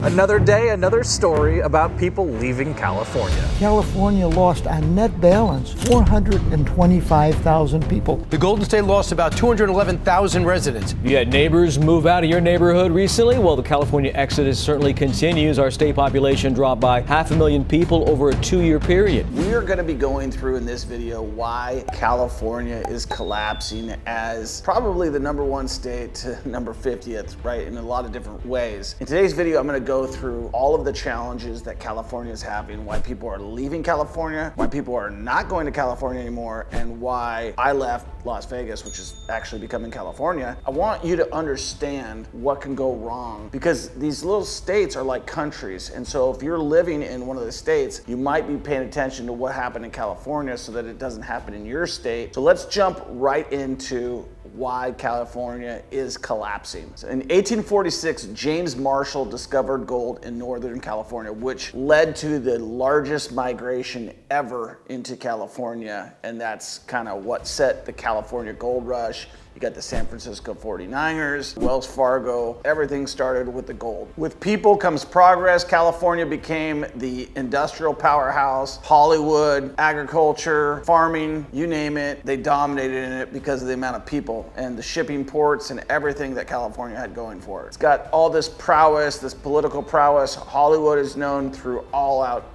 Another day, another story about people leaving California. California lost on net balance 425,000 people. The Golden State lost about 211,000 residents. You had neighbors move out of your neighborhood recently? Well, the California exodus certainly continues. Our state population dropped by 500,000 people over a 2-year period. We are going to be going through in this video why California is collapsing as probably the #1 state to number 50th, right, in a lot of different ways. In today's video, I'm going to go through all of the challenges that California is having, why people are leaving California, why people are not going to California anymore, and why I left Las Vegas, which is actually becoming California. I want you to understand what can go wrong, because these little states are like countries. And so if you're living in one of the states, you might be paying attention to what happened in California so that it doesn't happen in your state. So let's jump right into why California is collapsing. So in 1846, James Marshall discovered gold in Northern California, which led to the largest migration ever into California. And that's kind of what set the California gold rush. You got the San Francisco 49ers, Wells Fargo, everything started with the gold. With people comes progress. California became the industrial powerhouse, Hollywood, agriculture, farming, you name it. They dominated in it because of the amount of people and the shipping ports and everything that California had going for it. It's got all this prowess, this political prowess. Hollywood is known through all of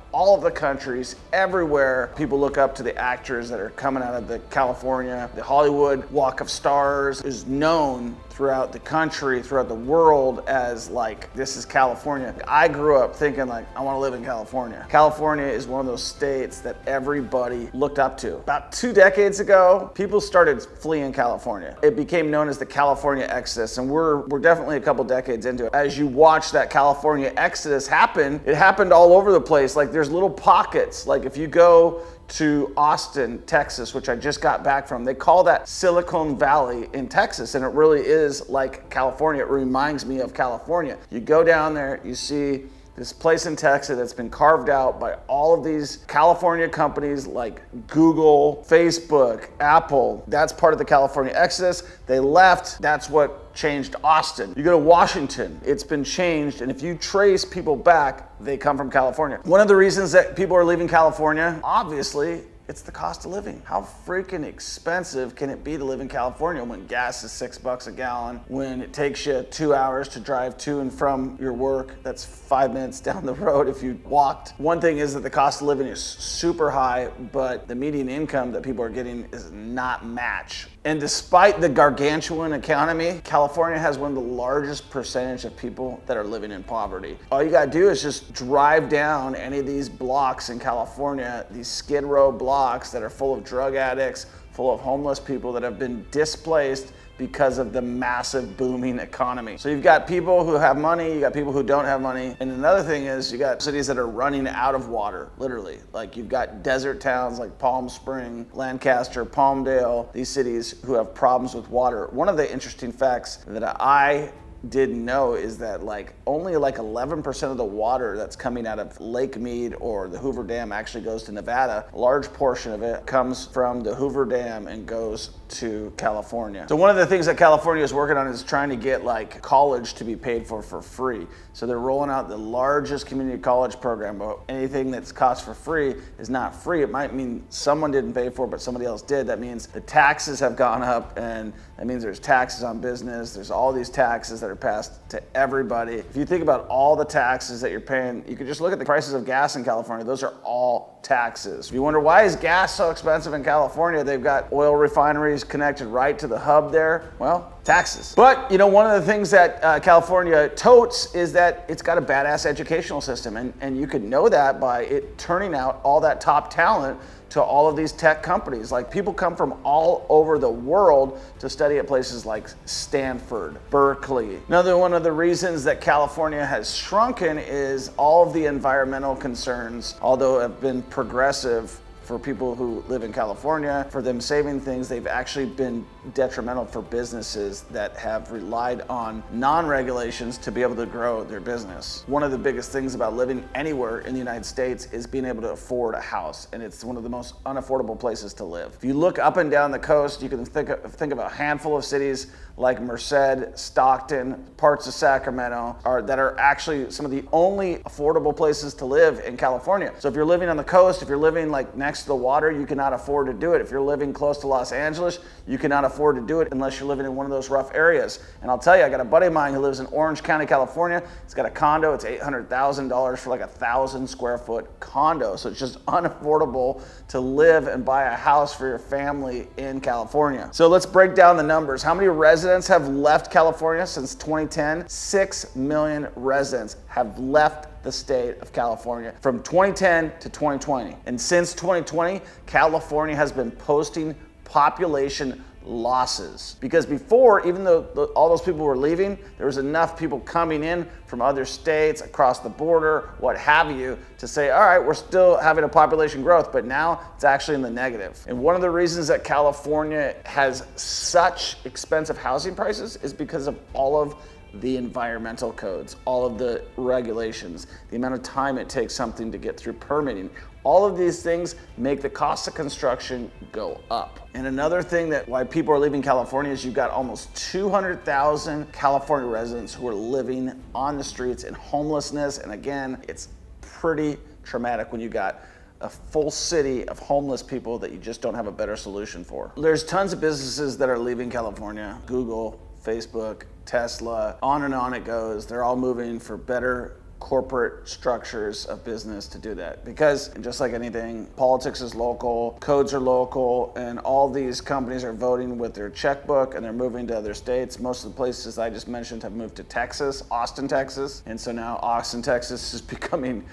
the countries, everywhere. People look up to the actors that are coming out of the California. The Hollywood Walk of Stars is known throughout the country, throughout the world as like, this is California. I grew up thinking like, I want to live in California. California is one of those states that everybody looked up to. About 2 decades ago, people started fleeing California. It became known as the California exodus, and we're definitely a couple decades into it. As you watch that California exodus happen, it happened all over the place. Like there's little pockets. Like if you go to Austin, Texas, which I just got back from, they call that Silicon Valley in Texas, and it really is like California. It reminds me of California. You go down there, you see this place in Texas that's been carved out by all of these California companies like Google, Facebook, Apple. That's part of the California exodus. They left. That's what changed Austin. You go to Washington, it's been changed, and if you trace people back, they come from California. One of the reasons that people are leaving California, obviously, it's the cost of living. How freaking expensive can it be to live in California when gas is $6 a gallon, when it takes you 2 hours to drive to and from your work? That's 5 minutes down the road if you walked. One thing is that the cost of living is super high, but the median income that people are getting is not matched. And despite the gargantuan economy, California has one of the largest percentage of people that are living in poverty. All you gotta do is just drive down any of these blocks in California, these Skid Row blocks that are full of drug addicts, full of homeless people that have been displaced because of the massive booming economy. So you've got people who have money, you got people who don't have money. And another thing is you got cities that are running out of water, literally. Like you've got desert towns like Palm Spring, Lancaster, Palmdale, these cities who have problems with water. One of the interesting facts that I didn't know is that like only like 11% of the water that's coming out of Lake Mead or the Hoover Dam actually goes to Nevada. A large portion of it comes from the Hoover Dam and goes to California. So one of the things that California is working on is trying to get like college to be paid for free. So they're rolling out the largest community college program, but anything that's cost for free is not free. It might mean someone didn't pay for it, but somebody else did. That means the taxes have gone up, and that means there's taxes on business. There's all these taxes that are passed to everybody. If you think about all the taxes that you're paying, you could just look at the prices of gas in California. Those are all taxes. If you wonder why is gas so expensive in California, they've got oil refineries connected right to the hub there. Well, taxes. But you know, one of the things that California totes is that it's got a badass educational system, and you could know that by it turning out all that top talent to all of these tech companies. Like people come from all over the world to study at places like Stanford, Berkeley. Another one of the reasons that California has shrunken is all of the environmental concerns, although have been progressive for people who live in California, for them saving things, they've actually been detrimental for businesses that have relied on non-regulations to be able to grow their business. One of the biggest things about living anywhere in the United States is being able to afford a house, and it's one of the most unaffordable places to live. If you look up and down the coast, you can think of a handful of cities like Merced, Stockton, parts of Sacramento that are actually some of the only affordable places to live in California. So if you're living on the coast, if you're living like next to the water, you cannot afford to do it. If you're living close to Los Angeles, you cannot afford to do it unless you're living in one of those rough areas. And I'll tell you, I got a buddy of mine who lives in Orange County, California. He's got a condo. It's $800,000 for like a 1,000 square foot condo. So it's just unaffordable to live and buy a house for your family in California. So let's break down the numbers. How many residents have left California since 2010? 6 million residents have left the state of California from 2010 to 2020. And since 2020, California has been posting population losses. Because before, even though all those people were leaving, there was enough people coming in from other states, across the border, what have you, to say, all right, we're still having a population growth, but now it's actually in the negative. And one of the reasons that California has such expensive housing prices is because of all of the environmental codes, all of the regulations, the amount of time it takes something to get through permitting. All of these things make the cost of construction go up. And another thing that why people are leaving California is you've got almost 200,000 California residents who are living on the streets in homelessness. And again, it's pretty traumatic when you got a full city of homeless people that you just don't have a better solution for. There's tons of businesses that are leaving California. Google, Facebook, Tesla, on and on it goes. They're all moving for better corporate structures of business to do that. Because just like anything, politics is local, codes are local, and all these companies are voting with their checkbook and they're moving to other states. Most of the places I just mentioned have moved to Texas, Austin, Texas. And so now Austin, Texas is becoming,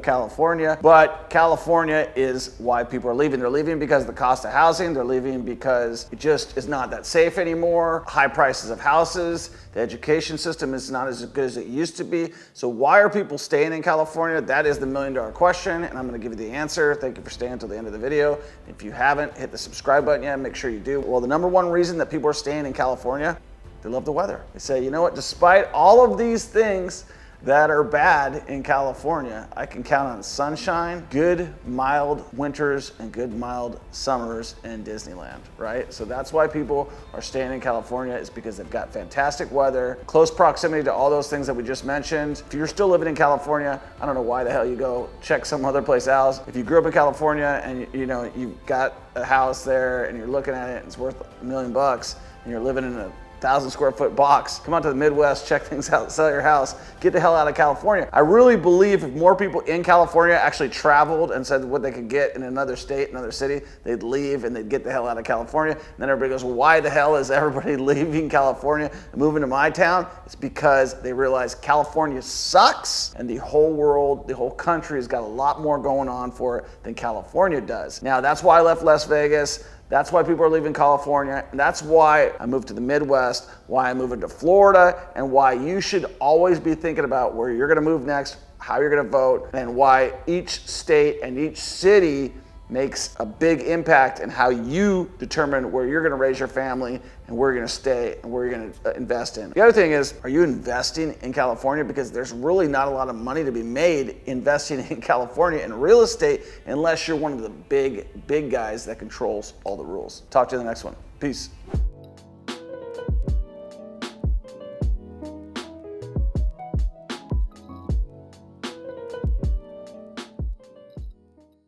California. But California is why people are leaving. They're leaving because of the cost of housing. They're leaving because it just is not that safe anymore. High prices of houses. The education system is not as good as it used to be. So why are people staying in California? That is the $1,000,000 question, and I'm gonna give you the answer. Thank you for staying until the end of the video. If you haven't hit the subscribe button yet, make sure you do. Well, the number one reason that people are staying in California, they love the weather. They say, you know what, despite all of these things that are bad in California, I can count on sunshine, good mild winters, and good mild summers in Disneyland, right? So that's why people are staying in California, is because they've got fantastic weather, close proximity to all those things that we just mentioned. If you're still living in California, I don't know why the hell you go check some other place else. If you grew up in California and you've got a house there and you're looking at it and it's worth $1,000,000 and you're living in a 1,000 square foot box, come out to the Midwest, check things out, sell your house, get the hell out of California. I really believe if more people in California actually traveled and said what they could get in another state, another city, they'd leave and they'd get the hell out of California. And then everybody goes, well, why the hell is everybody leaving California and moving to my town? It's because they realize California sucks and the whole world, the whole country has got a lot more going on for it than California does. Now, that's why I left Las Vegas. That's why people are leaving California. And that's why I moved to the Midwest, why I'm moving to Florida, and why you should always be thinking about where you're gonna move next, how you're gonna vote, and why each state and each city makes a big impact in how you determine where you're gonna raise your family and where you're gonna stay and where you're gonna invest in. The other thing is, are you investing in California? Because there's really not a lot of money to be made investing in California in real estate unless you're one of the big guys that controls all the rules. Talk to you in the next one. Peace.